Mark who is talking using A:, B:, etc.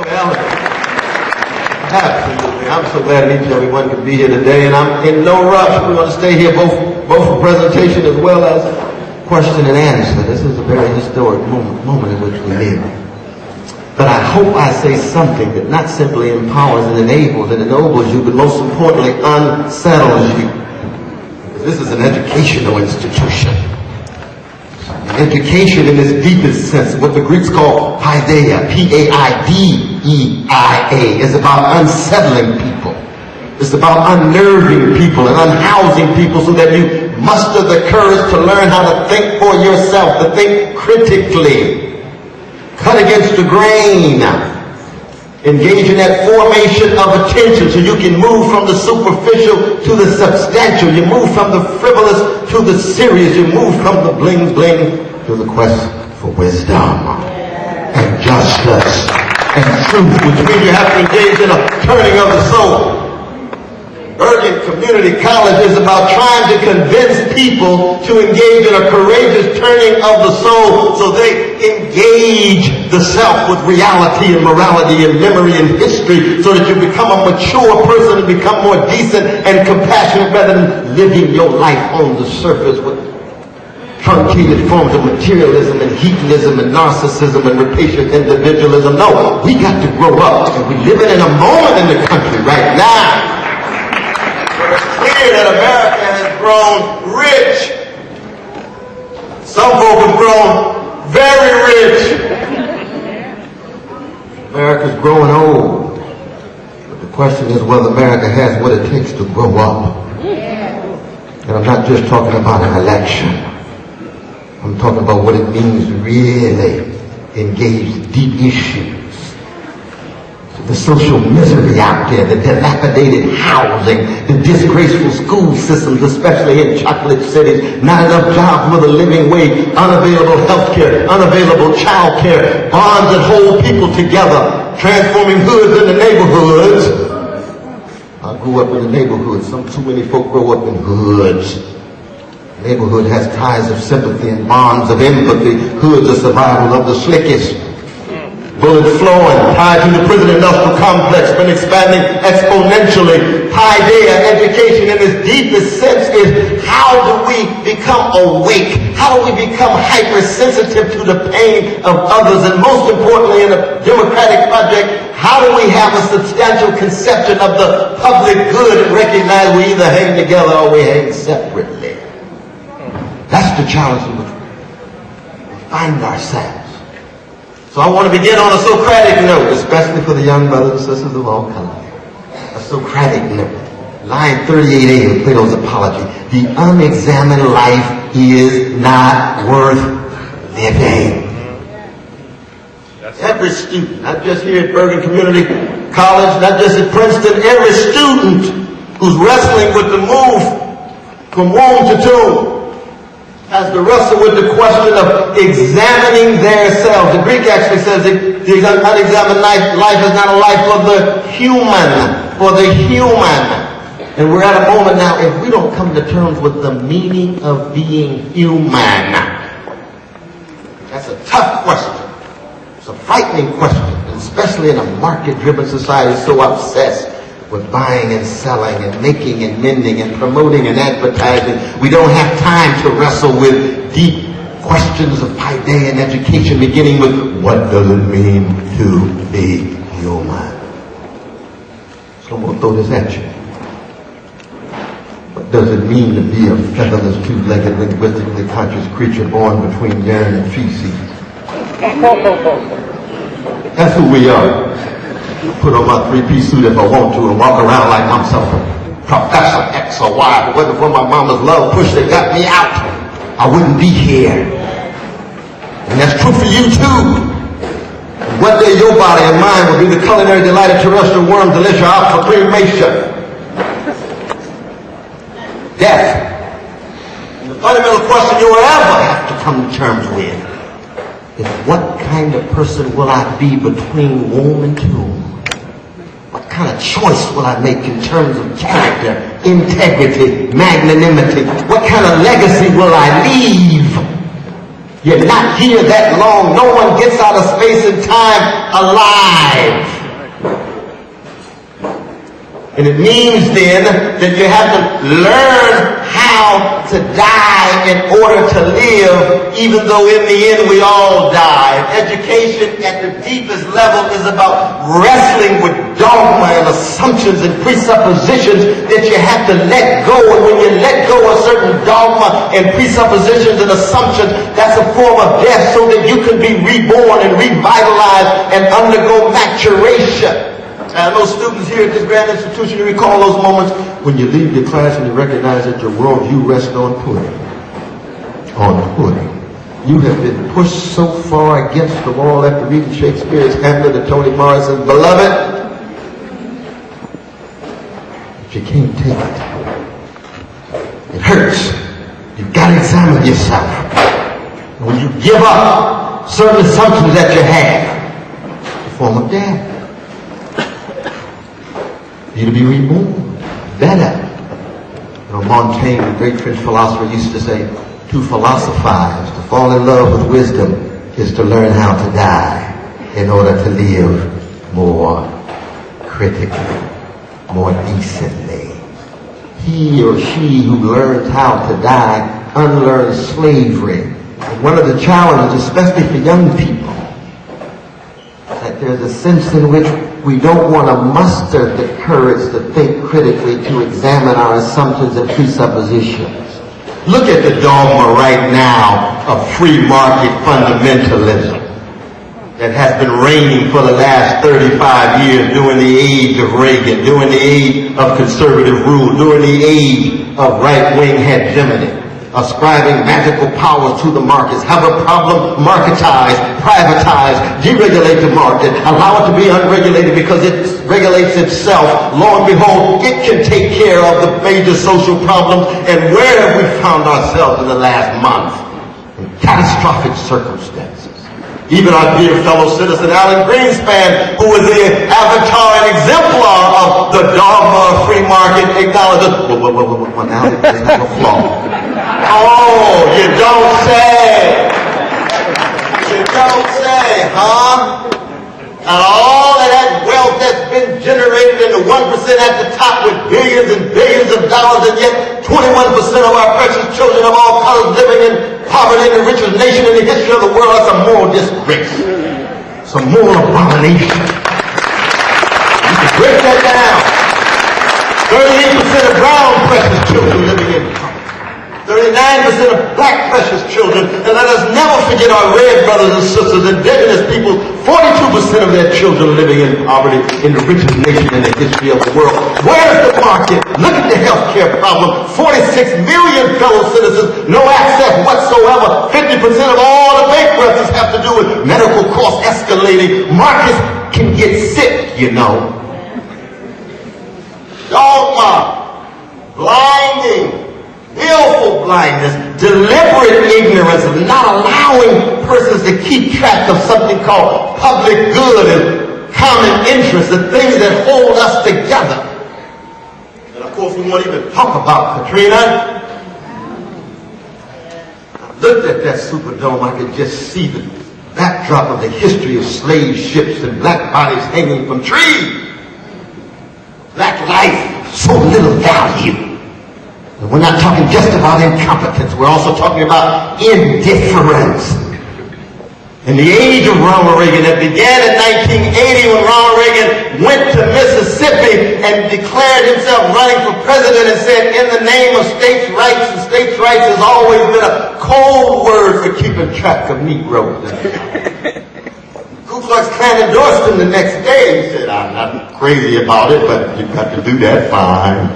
A: Well, absolutely. I'm so glad each and everyone could be here today, and I'm in no rush. We're going to stay here both for presentation as well as question and answer. This is a very historic moment in which we live. But I hope I say something that not simply empowers and enables and ennobles you, but most importantly unsettles you. Because this is an educational institution. Education in its deepest sense, what the Greeks call paideia, P-A-I-D-E-I-A, is about unsettling people. It's about unnerving people and unhousing people so that you muster the courage to learn how to think for yourself, to think critically, cut against the grain, engage in that formation of attention so you can move from the superficial to the substantial. You move from the frivolous to the serious. You move from the bling bling to the quest for wisdom and justice and truth, which means you have to engage in a turning of the soul. Bergen Community College is about trying to convince people to engage in a courageous turning of the soul so they engage the self with reality and morality and memory and history so that you become a mature person and become more decent and compassionate rather than living your life on the surface with truncated forms of materialism and hedonism and narcissism and rapacious individualism. No, we got to grow up, and we're living in a moment in the country right now. It's clear that America has grown rich. Some folk have grown very rich. America's growing old. But the question is whether America has what it takes to grow up. And I'm not just talking about an election. I'm talking about what it means to really engage deep issues. The social misery out there, the dilapidated housing, the disgraceful school systems, especially in chocolate cities, not enough jobs with a living wage, unavailable health care, unavailable child care, bonds that hold people together, transforming hoods into neighborhoods. I grew up in the neighborhood. Too many folk grow up in hoods. Neighborhood has ties of sympathy and bonds of empathy. Hoods are survival of the slickest. Bullets flowing, tied to the prison industrial complex, been expanding exponentially. Paideia, education in its deepest sense, is how do we become awake? How do we become hypersensitive to the pain of others? And most importantly, in a democratic project, how do we have a substantial conception of the public good and recognize we either hang together or we hang separately? That's the challenge in which we find ourselves. So I want to begin on a Socratic note, especially for the young brothers and sisters of all colors. A Socratic note. Line 38a of Plato's Apology. The unexamined life is not worth living. Every student, not just here at Bergen Community College, not just at Princeton, every student who's wrestling with the move from womb to tomb has to wrestle with the question of examining their selves. The Greek actually says that the unexamined life is not a life for the human, And we're at a moment now, if we don't come to terms with the meaning of being human, that's a tough question. It's a frightening question, especially in a market-driven society so obsessed with buying and selling and making and mending and promoting and advertising. We don't have time to wrestle with deep questions of paideia and education, beginning with what does it mean to be human? So I'm going to throw this at you. What does it mean to be a featherless, two-legged, linguistically conscious creature born between urine and feces? That's who we are. Put on my three-piece suit if I want to and walk around like I'm some Professor X or Y. If it wasn't for my mama's love push that got me out, I wouldn't be here. And that's true for you too. One day your body and mine will be the culinary delight of terrestrial worms unless you're out for cremation. Death. And the fundamental question you will ever have to come to terms with is what kind of person will I be between womb and tomb? What kind of choice will I make in terms of character, integrity, magnanimity? What kind of legacy will I leave You're not here that long. No one gets out of space and time alive. And it means then that you have to learn how to die in order to live, even though in the end we all die. Education at the deepest level is about wrestling with dogma and assumptions and presuppositions that you have to let go. And when you let go of certain dogma and presuppositions and assumptions, that's a form of death so that you can be reborn and revitalized and undergo maturation. I know students here at this grand institution, you recall those moments when you leave your class and you recognize that your worldview rests on pudding. On pudding. You have been pushed so far against the wall after reading Shakespeare's Hamlet and Toni Morrison's Beloved that you can't take it. It hurts. You've got to examine yourself. When you give up certain assumptions that you have, it's a form of death. You to be reborn, better. You know, Montaigne, the great French philosopher, used to say, to philosophize, to fall in love with wisdom, is to learn how to die in order to live more critically, more decently. He or she who learns how to die unlearns slavery. And one of the challenges, especially for young people, that there's a sense in which we don't want to muster the courage to think critically, to examine our assumptions and presuppositions. Look at the dogma right now of free market fundamentalism that has been reigning for the last 35 years during the age of Reagan, during the age of conservative rule, during the age of right-wing hegemony. Ascribing magical powers to the markets, have a problem, marketize, privatize, deregulate the market, allow it to be unregulated because it regulates itself. Lo and behold, it can take care of the major social problems. And where have we found ourselves in the last month? In catastrophic circumstances. Even our dear fellow citizen Alan Greenspan, who was the avatar and exemplar of the dogma of free market, acknowledges, well, now it doesn't have a flaw. Oh, you don't say. You don't say, huh? And all of that wealth that's been generated in the 1% at the top with billions and billions of dollars, and yet 21% of our precious children of all colors living in poverty in the richest nation in the history of the world. That's a moral disgrace. It's a moral abomination. You can break that down. 38% of brown precious children living in poverty. 39% of black precious children, and let us never forget our red brothers and sisters, indigenous people, 42% of their children living in poverty in the richest nation in the history of the world. Where's the market? Look at the health care problem. 46 million fellow citizens, no access whatsoever. 50% of all the bankruptcies have to do with medical costs escalating. Markets can get sick, you know. Dogma, blinding, willful blindness, deliberate ignorance of not allowing persons to keep track of something called public good and common interest, the things that hold us together. And of course, we won't even talk about Katrina. I looked at that Superdome, I could just see the backdrop of the history of slave ships and black bodies hanging from trees. Black life, so little value. We're not talking just about incompetence. We're also talking about indifference. In the age of Ronald Reagan, that began in 1980 when Ronald Reagan went to Mississippi and declared himself running for president and said, in the name of states' rights, and states' rights has always been a cold word for keeping track of Negroes. Ku Klux Klan endorsed him the next day. He said, I'm not crazy about it, but you've got to do that fine.